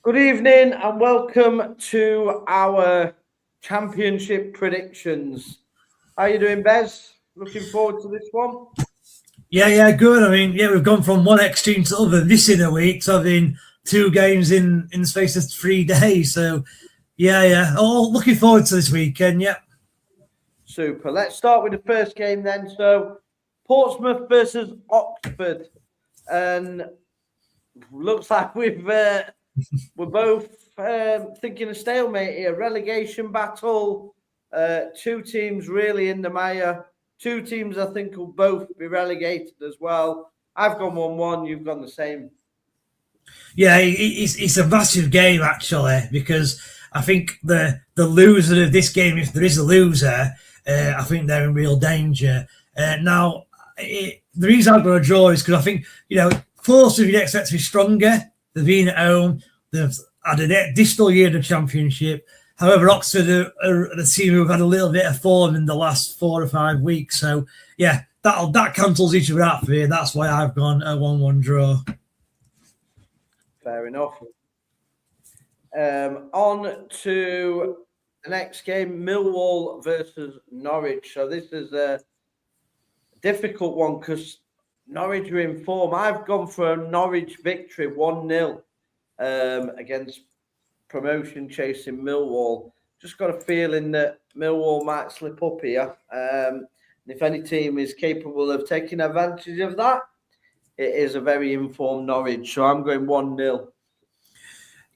Good evening and welcome to our championship predictions. How are you doing, Bez? Looking forward to this one? Yeah, good. I mean, we've gone from one extreme to the other this in a week. So I've been 2 games in the space of 3 days. So, yeah. Oh, looking forward to this weekend, yeah. Super. Let's start with the first game then. So, Portsmouth versus Oxford. And looks like we're both thinking a stalemate here. Relegation battle. 2 teams really in the mire. 2 teams I think will both be relegated as well. I've gone 1-1. You've gone the same. Yeah, it's a massive game actually, because I think the loser of this game, if there is a loser, I think they're in real danger. Now, the reason I've got a draw is because I think, Portsmouth you'd expect to be stronger. They've been at home. They've had a distal year in the Championship. However, Oxford are the team who've had a little bit of form in the last 4 or 5 weeks. So, yeah, that cancels each other out for me. That's why I've gone a 1-1 draw. Fair enough. On to the next game, Millwall versus Norwich. So this is a difficult one because Norwich are in form. I've gone for a Norwich victory, 1-0 against promotion chasing Millwall. Just got a feeling that Millwall might slip up here. And if any team is capable of taking advantage of that, it is a very informed Norwich. So I'm going 1-0.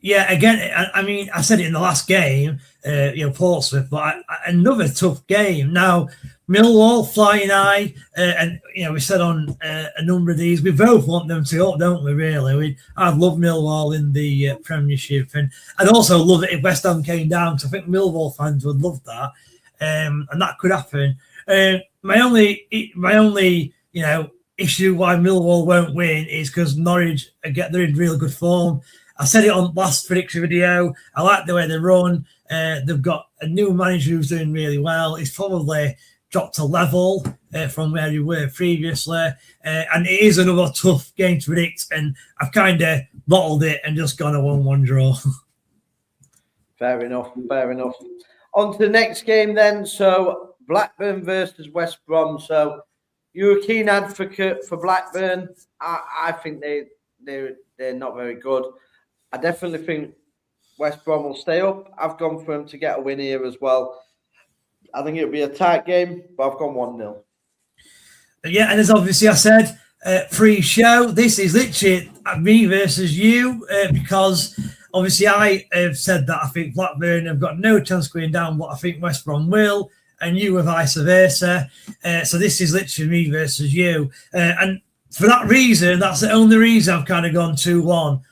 Yeah, again, I mean, I said it in the last game, Portsmouth, but another tough game. Now, Millwall flying high, and we said on a number of these, we both want them to up, don't we? Really, I'd love Millwall in the Premiership, and I'd also love it if West Ham came down. Because I think Millwall fans would love that, and that could happen. My only issue why Millwall won't win is because Norwich they're in really good form. I said it on last prediction video. I like the way they run. They've got a new manager who's doing really well. He's probably dropped a level from where he were previously. And it is another tough game to predict. And I've kind of bottled it and just gone a 1-1 draw. Fair enough. On to the next game then. So Blackburn versus West Brom. So you're a keen advocate for Blackburn. I think they're not very good. I definitely think West Brom will stay up. I've gone for them to get a win here as well. I think it'll be a tight game, but I've gone 1-0. Yeah, and as obviously I said, pre-show, this is literally me versus you, because obviously I have said that I think Blackburn have got no chance going down, but I think West Brom will, and you were vice versa. So this is literally me versus you. And for that reason, that's the only reason I've kind of gone 2-1.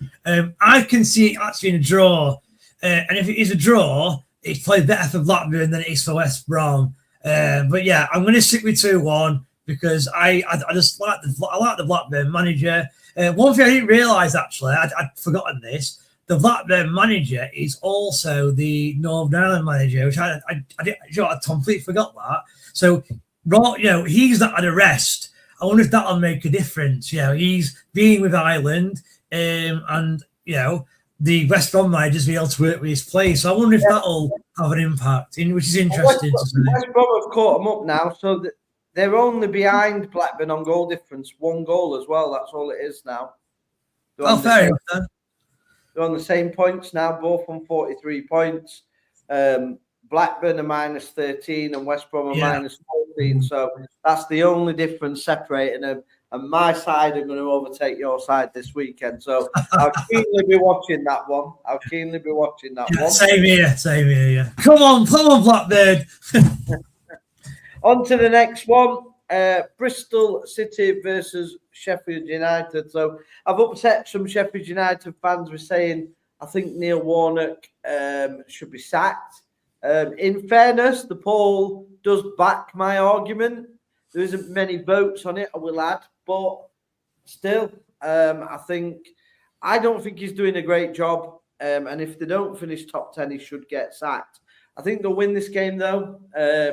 I can see it actually in a draw. And if it is a draw, it's played better for Blackburn than it is for West Brom. But yeah, I'm going to stick with 2-1 because I just like the Blackburn manager. One thing I didn't realise, actually, I'd forgotten this. The Blackburn manager is also the Northern Ireland manager, which I completely forgot that. So, he's not had a rest. I wonder if that'll make a difference. He's being with Ireland, and the West Brom manager's be able to work with his players. So I wonder if that'll have an impact, which is interesting. West Brom have caught them up now, so they're only behind Blackburn on goal difference, 1 goal as well. That's all it is now. Fair enough then. They're on the same points now, both on 43 points. Blackburn are minus 13 and West Brom are minus 14. So that's the only difference separating them. And my side are going to overtake your side this weekend. So I'll keenly be watching that one. Same here, yeah. Come on, Blackburn. On to the next one. Bristol City versus Sheffield United. So I've upset some Sheffield United fans with saying I think Neil Warnock should be sacked. In fairness, the poll does back my argument. There isn't many votes on it, I will add, but still, I don't think he's doing a great job. And if they don't finish top 10, he should get sacked. I think they'll win this game, though.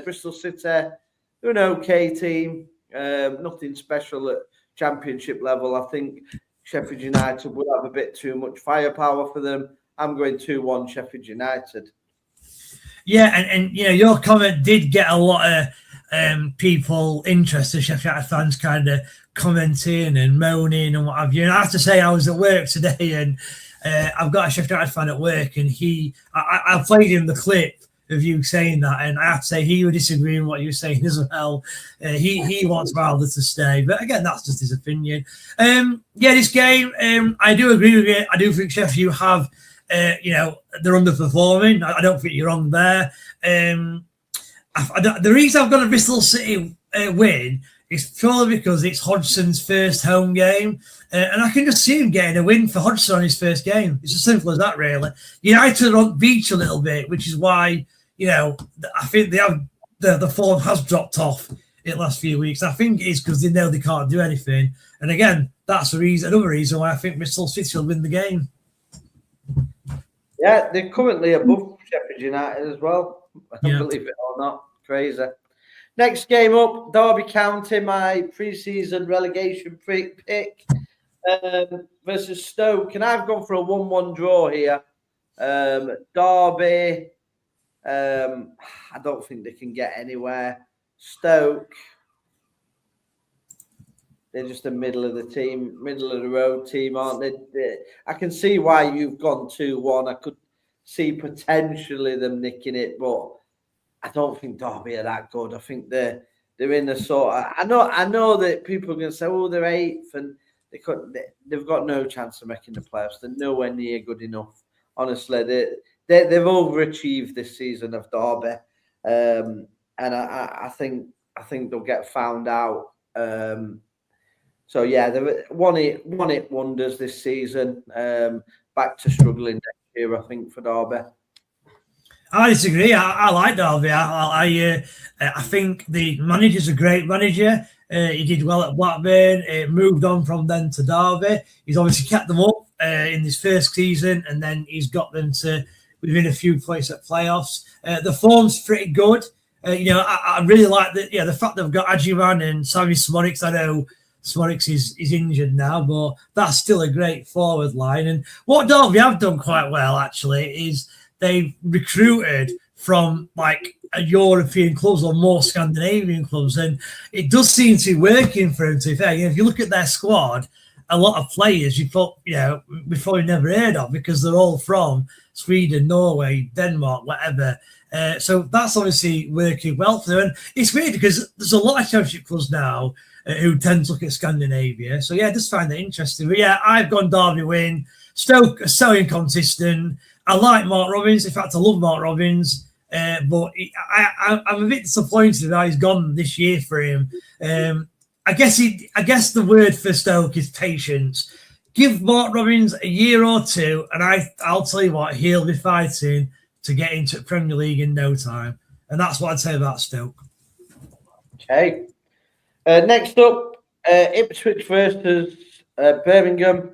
Bristol City, they're an okay team. Nothing special at Championship level. I think Sheffield United would have a bit too much firepower for them. I'm going 2-1 Sheffield United. Yeah, and your comment did get a lot of people interested, Sheffield United fans kind of commenting and moaning and what have you. And I have to say, I was at work today and I've got a Sheffield United fan at work, and I played him the clip of you saying that, and I have to say he would disagree with what you were saying as well. He wants Wilder to stay, but again, that's just his opinion. This game, I do agree with you. I do think Sheffield have, they're underperforming. I don't think you're wrong there. The reason I've got a Bristol City win is purely because it's Hodgson's first home game. And I can just see him getting a win for Hodgson on his first game. It's as simple as that, really. United are on beach a little bit, which is why, I think they have the form has dropped off in the last few weeks. I think it's because they know they can't do anything. And again, that's another reason why I think Bristol City will win the game. Yeah, they're currently above Sheffield United as well. Believe it or not. Crazy. Next game up, Derby County, my pre-season relegation pick versus Stoke. And I've gone for a 1-1 draw here. Derby, I don't think they can get anywhere. Stoke, they're just the middle of the road team, aren't they? I can see why you've gone 2-1. I could see potentially them nicking it, but I don't think Derby are that good. I think they're in a sort of. I know that people are going to say, "Oh, they're 8th," and they've got no chance of making the playoffs. They're nowhere near good enough. Honestly, they've overachieved this season of Derby, and I think they'll get found out. So yeah, they're one hit wonders this season. Back to struggling next year, I think, for Derby. I disagree. I like Derby. I think the manager's a great manager. He did well at Blackburn. Moved on from then to Derby. He's obviously kept them up in his first season, and then he's got them to within a few places at playoffs. The form's pretty good. I really like the fact they've got Adjiman and Sammy Smorix. I know Smorix is injured now, but that's still a great forward line. And what Derby have done quite well, actually, is they've recruited from like a European clubs or more Scandinavian clubs, and it does seem to be working for them. To be fair, if you look at their squad, a lot of players you thought we've probably never heard of because they're all from Sweden, Norway, Denmark, whatever. So that's obviously working well for them. And it's weird because there's a lot of championship clubs now who tend to look at Scandinavia. So yeah, I just find it interesting. But yeah, I've gone Derby win. Stoke are so inconsistent. I like Mark Robins. In fact, I love Mark Robins. But I'm a bit disappointed that he's gone this year for him. I guess the word for Stoke is patience. Give Mark Robins a year or two, and I'll tell you what, he'll be fighting to get into Premier League in no time. And that's what I'd say about Stoke. Okay. Next up, Ipswich versus Birmingham.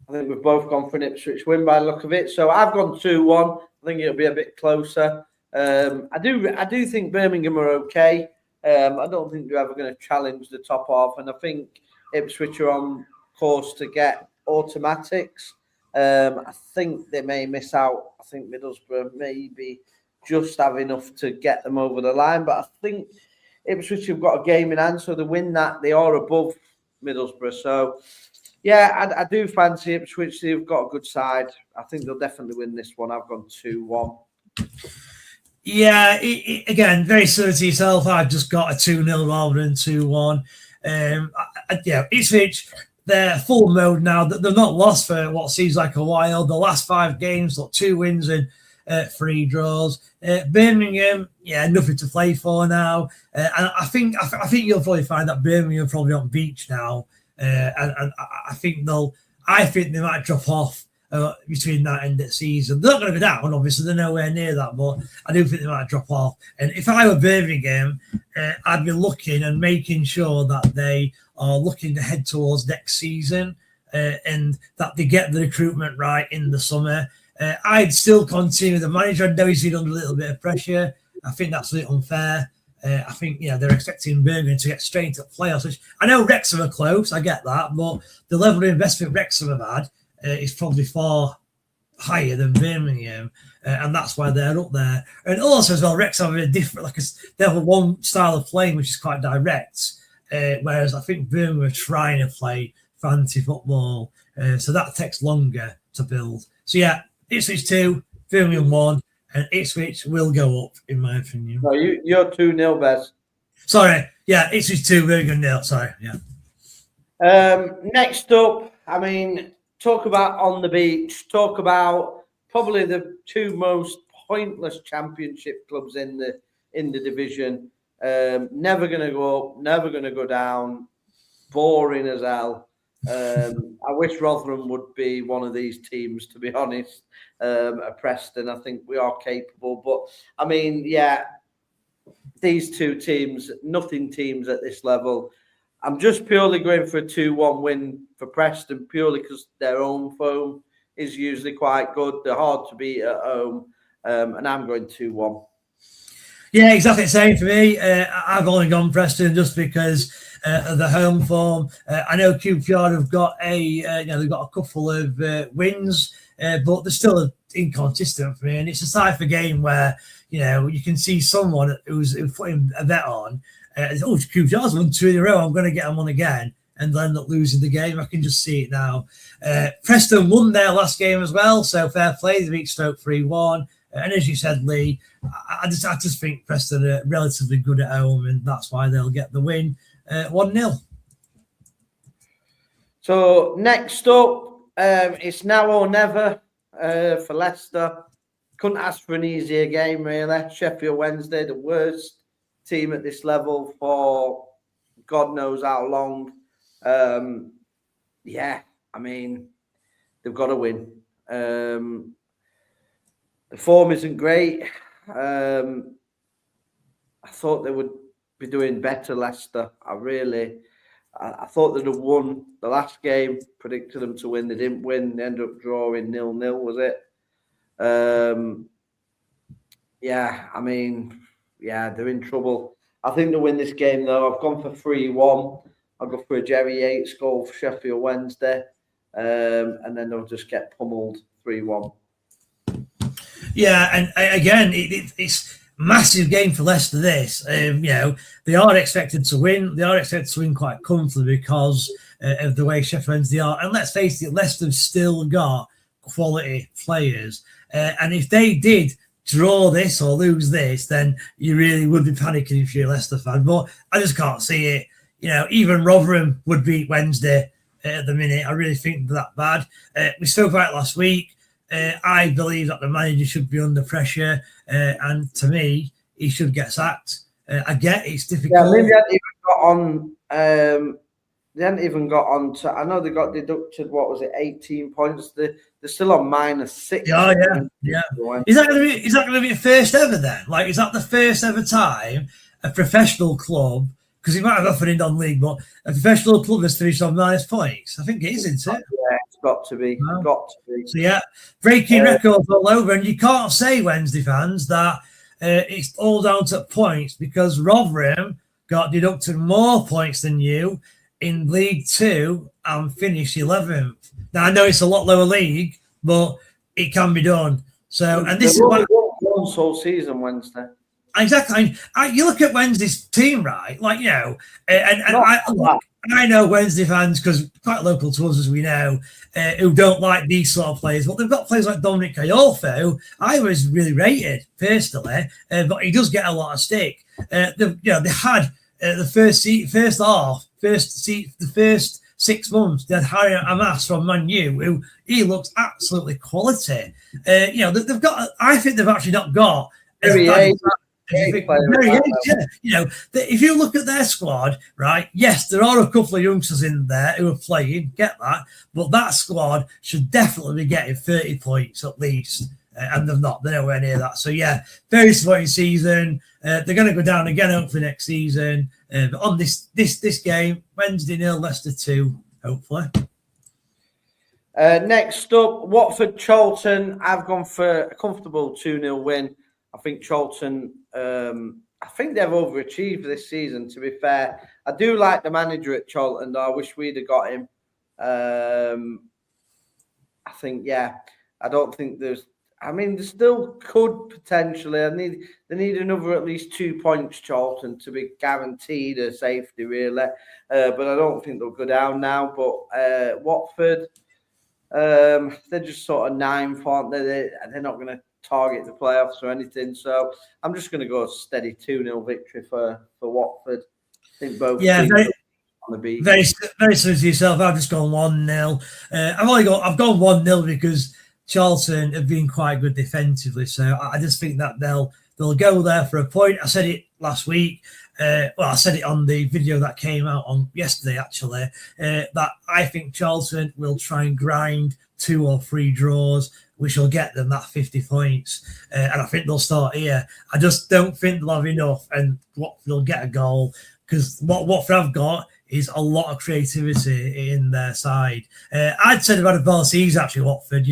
I think we've both gone for an Ipswich win by the look of it. So I've gone 2-1. I think it'll be a bit closer. I do think Birmingham are okay. I don't think they're ever going to challenge the top half. And I think Ipswich are on course to get automatics. I think they may miss out. I think Middlesbrough maybe just have enough to get them over the line. But I think Ipswich have got a game in hand, so they win that. They are above Middlesbrough. So, yeah, I do fancy Ipswich. They've got a good side. I think they'll definitely win this one. I've gone 2-1. Yeah, again, very similar to yourself. I've just got a 2-0 rather than 2-1. Ipswich, they're full mode now. They're not lost for what seems like a while. The last 5 games, got 2 wins and 3 draws. Birmingham, nothing to play for now. And I think you'll probably find that Birmingham are probably on beach now. And I think they might drop off between that end of the season. They're not going to go down, obviously. They're nowhere near that, but I do think they might drop off. And if I were Birmingham, I'd be looking and making sure that they are looking to head towards next season and that they get the recruitment right in the summer. I'd still continue the manager. I know he's been under a little bit of pressure. I think that's a bit unfair. I think they're expecting Birmingham to get straight into the playoffs, which I know Wrexham are close. I get that, but the level of investment Wrexham have had is probably far higher than Birmingham, and that's why they're up there. And also as well, Wrexham have a different, they have one style of playing which is quite direct, whereas I think Birmingham are trying to play fantasy football, so that takes longer to build. So yeah, Ipswich 2, Birmingham 1, and Ipswich will go up in my opinion. No, you're 2-0, Bez. Sorry, yeah, Ipswich 2, Birmingham 0. Sorry, yeah. Next up, I mean, talk about on the beach. Talk about probably the two most pointless Championship clubs in the division. Never going to go up, never going to go down. Boring as hell. I wish Rotherham would be one of these teams, to be honest. At Preston, I think we are capable, but I mean, yeah, these two teams, nothing teams at this level. I'm just purely going for a 2-1 win for Preston, purely because their home form is usually quite good. They're hard to beat at home, and I'm going 2-1. Yeah, exactly the same for me. I've only gone Preston just because of the home form. I know QPR have got they've got a couple of wins, but they're still inconsistent for me. And it's a cipher game where you can see someone who's putting a bet on. QPR's won 2 in a row. I'm going to get them on again, and they'll end up losing the game. I can just see it now. Preston won their last game as well, so fair play. They beat Stoke 3-1. And as you said, Lee, I just think Preston are relatively good at home, and that's why they'll get the win 1-0. So next up, it's now or never for Leicester. Couldn't ask for an easier game, really. Sheffield Wednesday, the worst team at this level for God knows how long. Yeah, I mean, they've got to win. The form isn't great. I thought they would be doing better, Leicester. I thought they'd have won the last game, predicted them to win. They didn't win. They ended up drawing 0-0, was it? Yeah, I mean, yeah, they're in trouble. I think they'll win this game, though. I've gone for 3-1. I'll go for a Jerry Yates goal for Sheffield Wednesday. And then they'll just get pummeled 3-1. Yeah, and again, it's massive game for Leicester, this. They are expected to win. They are expected to win quite comfortably because of the way Sheffield Wednesday are. And let's face it, Leicester's still got quality players. And if they did draw this or lose this, then you really would be panicking if you're a Leicester fan. But I just can't see it. Even Rotherham would beat Wednesday at the minute. I really think they're that bad. We spoke about it last week. I believe that the manager should be under pressure, and to me, he should get sacked. I get it's difficult. Yeah, maybe they hadn't even got on to. I know they got deducted. What was it? 18 points. They're still on -6. Yeah. Is that going to be a first ever then? Like, is that the first ever time a professional club? Because he might have offered in non-league, but a professional club has finished on -points. I think it is, isn't it? Yeah, it's got to be. Wow. Got to be. So yeah, breaking records all over, and you can't say, Wednesday fans, that it's all down to points, because Rotherham got deducted more points than you in League 2 and finished 11th. Now I know it's a lot lower league, but it can be done. So, and this is why once all season Wednesday. Exactly. You look at Wednesday's team, right? Like, I know Wednesday fans, because quite local to us, as we know, who don't like these sort of players. But they've got players like Dominic Iorfa, who I was really rated personally, but he does get a lot of stick. They had the first 6 months, they had Harry Amas from Man U, who he looks absolutely quality. They've got. I think they've actually not got. If you look at their squad, right, yes, there are a couple of youngsters in there who are playing, get that, but that squad should definitely be getting 30 points at least, and they're not. They're nowhere near that. So yeah, very disappointing season. They're going to go down again hopefully next season. But on this game, Wednesday 0, Leicester 2, hopefully. Next up, Watford Charlton. I've gone for a comfortable 2-0 win. I think Charlton, I think they've overachieved this season, to be fair. I do like the manager at Charlton, though. I wish we'd have got him. I think, yeah. I don't think there's. I mean, they still could potentially. They need another at least 2 points, Charlton, to be guaranteed a safety, really. But I don't think they'll go down now. But Watford, they're just sort of ninth, aren't they? They're not going to target the playoffs or anything. So I'm just going to go steady 2-0 victory for Watford. I think both teams on the beat. Very similar to yourself. I've just gone 1-0. I've gone 1-0 because Charlton have been quite good defensively, so I just think that they'll go there for a point. I said it last week. I said it on the video that came out on yesterday, actually, that I think Charlton will try and grind 2 or 3 draws, which will get them that 50 points. And I think they'll start here. I just don't think they'll have enough, and they'll get a goal, because what Watford have got is a lot of creativity in their side. I'd said about a ball season, actually, Watford,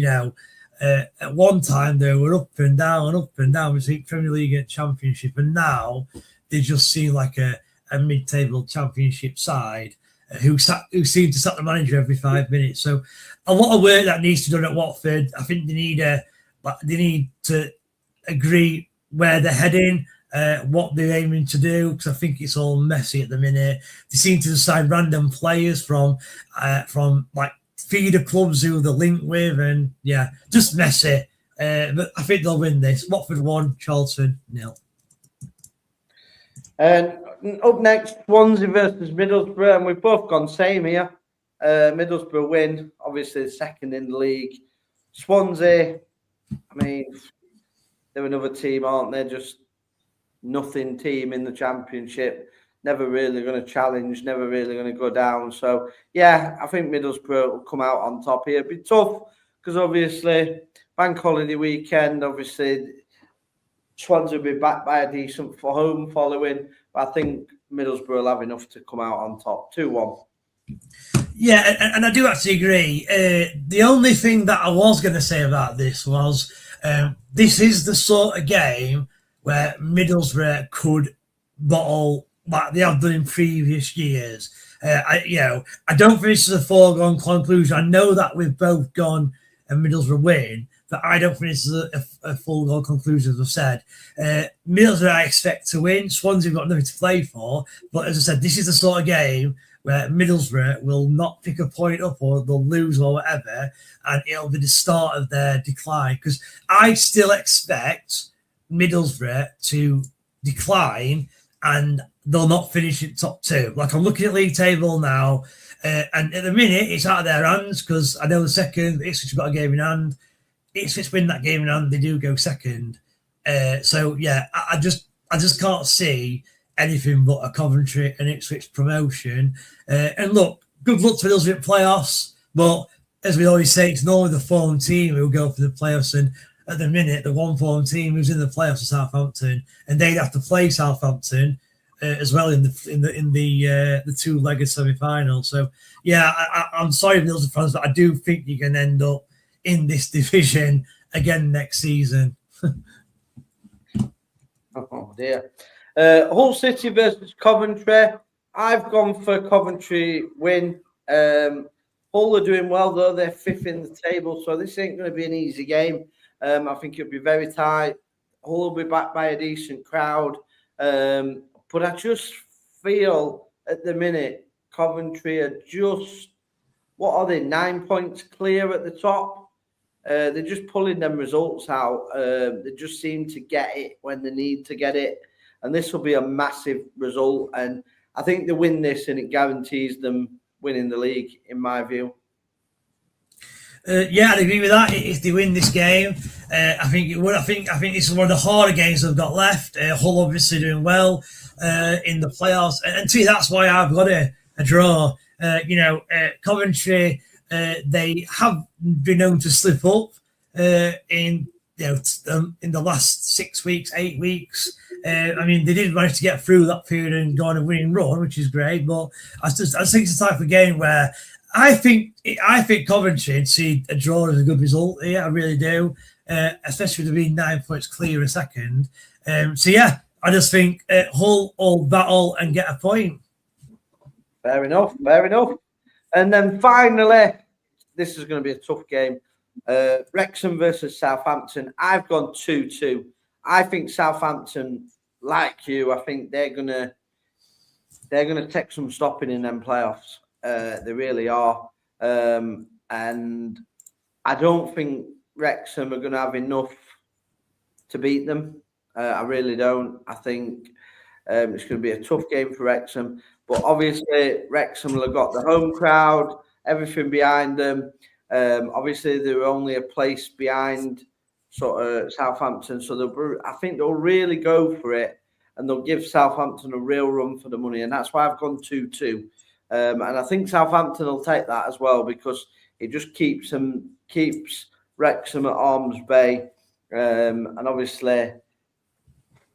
at one time they were up and down between Premier League and Championship, and now they just seem like a mid-table Championship side who seem to sack the manager every 5 minutes. So a lot of work that needs to be done at Watford. I think they need to agree where they're heading, what they're aiming to do, because I think it's all messy at the minute. They seem to sign random players from like feeder clubs who they're linked with, and just messy. But I think they'll win this. Watford 1, Charlton 0. And up next, Swansea versus Middlesbrough, and we've both gone same here. Middlesbrough win, obviously second in the league. Swansea, I mean, they're another team, aren't they? Just nothing team in the Championship. Never really going to challenge, never really going to go down. So, I think Middlesbrough will come out on top here. It'll be tough because obviously bank holiday weekend, obviously Swansea will be back by a decent home following. But I think Middlesbrough will have enough to come out on top. 2-1. Yeah, and I do actually agree. The only thing that I was going to say about this was this is the sort of game where Middlesbrough could bottle like they have done in previous years. I don't think this is a foregone conclusion. I know that we've both gone and Middlesbrough win, but I don't think this is a foregone conclusion, as I've said. Middlesbrough I expect to win. Swansea have got nothing to play for, but as I said, this is the sort of game where Middlesbrough will not pick a point up, or they'll lose or whatever, and it'll be the start of their decline, because I still expect Middlesbrough to decline and they'll not finish in top 2. Like, I'm looking at league table now, and at the minute it's out of their hands, because I know the second Ipswich have got a game in hand. Ipswich win that game in hand, they do go second. I just can't see anything but a Coventry and Ipswich promotion. And look, good luck to Middlesbrough in playoffs, but as we always say, it's normally the form team who go for the playoffs, and at the minute, the one form team who's in the playoffs is Southampton, and they'd have to play Southampton as well in the two-legged semi-final. So, I'm sorry, Middlesbrough fans, but I do think you can end up in this division again next season. Oh dear. Hull City versus Coventry. I've gone for Coventry win. Hull are doing well, though. They're 5th in the table, so this ain't going to be an easy game. I think it'll be very tight. Hull will be backed by a decent crowd. But I just feel at the minute Coventry are just, 9 points clear at the top? They're just pulling them results out. They just seem to get it when they need to get it. And this will be a massive result. And I think they win this, and it guarantees them winning the league, in my view. I'd agree with that. If they win this game, I think it would. I think this is one of the harder games they've got left. Hull obviously doing well in the playoffs, and to me, that's why I've got a draw. Coventry, they have been known to slip up in the last 6 weeks, 8 weeks. They did manage to get through that period and go on a winning run, which is great. But I think it's the type of game where I think Coventry would see a draw as a good result. Yeah, I really do. Especially with being 9 points clear a second. I just think Hull will battle and get a point. Fair enough. And then finally, this is going to be a tough game. Wrexham versus Southampton. I've gone 2-2. I think Southampton, like you, I think they're gonna take some stopping in them playoffs. They really are. And I don't think Wrexham are going to have enough to beat them. I really don't. I think it's going to be a tough game for Wrexham. But obviously, Wrexham will have got the home crowd, everything behind them. Obviously, they're only a place behind sort of Southampton. So I think they'll really go for it. And they'll give Southampton a real run for the money. And that's why I've gone 2-2. And I think Southampton will take that as well because it just keeps Wrexham at arm's bay. And obviously,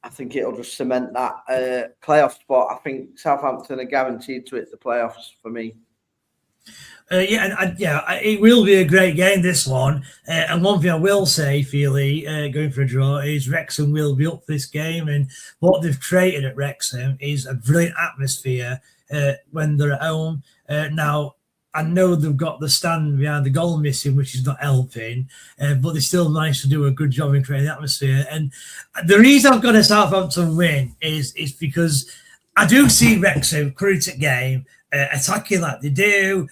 I think it'll just cement that playoff spot. I think Southampton are guaranteed to hit the playoffs for me. It will be a great game, this one. And one thing I will say, Feely, going for a draw, is Wrexham will be up for this game. And what they've created at Wrexham is a brilliant atmosphere when they're at home. Now, I know they've got the stand behind the goal missing, which is not helping, but they still managed to do a good job in creating the atmosphere. And the reason I've got a Southampton win is because I do see Wrexham critical game, attacking like they do,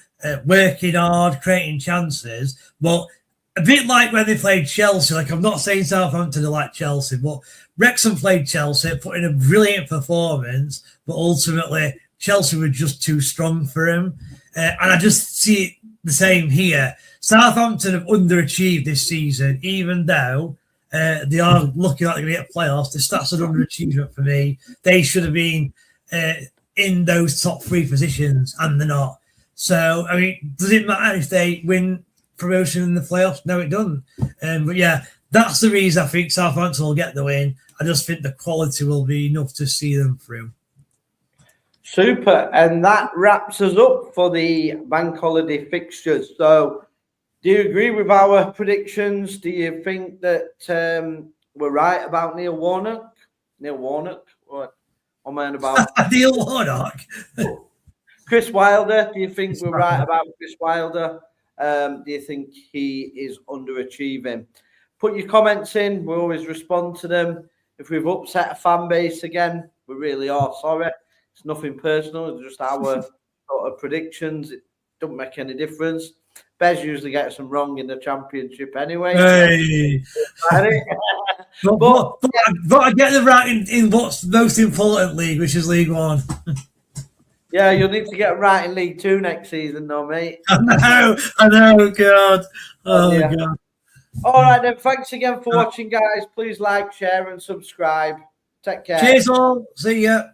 working hard, creating chances. But a bit like when they played Chelsea, like I'm not saying Southampton are like Chelsea, but Wrexham played Chelsea, put in a brilliant performance, but ultimately Chelsea were just too strong for him. And I just see it the same here. Southampton have underachieved this season, even though they are looking like they're going to get playoffs. The stats are underachievement for me. They should have been in those top three positions, and they're not. So, I mean, does it matter if they win promotion in the playoffs? No, it doesn't. But yeah, that's the reason I think Southampton will get the win. I just think the quality will be enough to see them through. Super. And that wraps us up for the bank holiday fixtures. So, do you agree with our predictions? Do you think that we're right about Neil Warnock? What am I on about? Neil Warnock? Chris Wilder. Do you think we're right about Chris Wilder? Do you think he is underachieving? Put your comments in. We always respond to them. If we've upset a fan base again, we really are sorry. It's nothing personal. It's just our sort of predictions. It don't make any difference. Bez usually gets them wrong in the Championship anyway. Hey. but I get them right in what's most important league, which is League One. Yeah, you'll need to get right in League Two next season, though, mate. I know, God. God. All right, then. Thanks again for watching, guys. Please like, share, and subscribe. Take care. Cheers, all. See ya.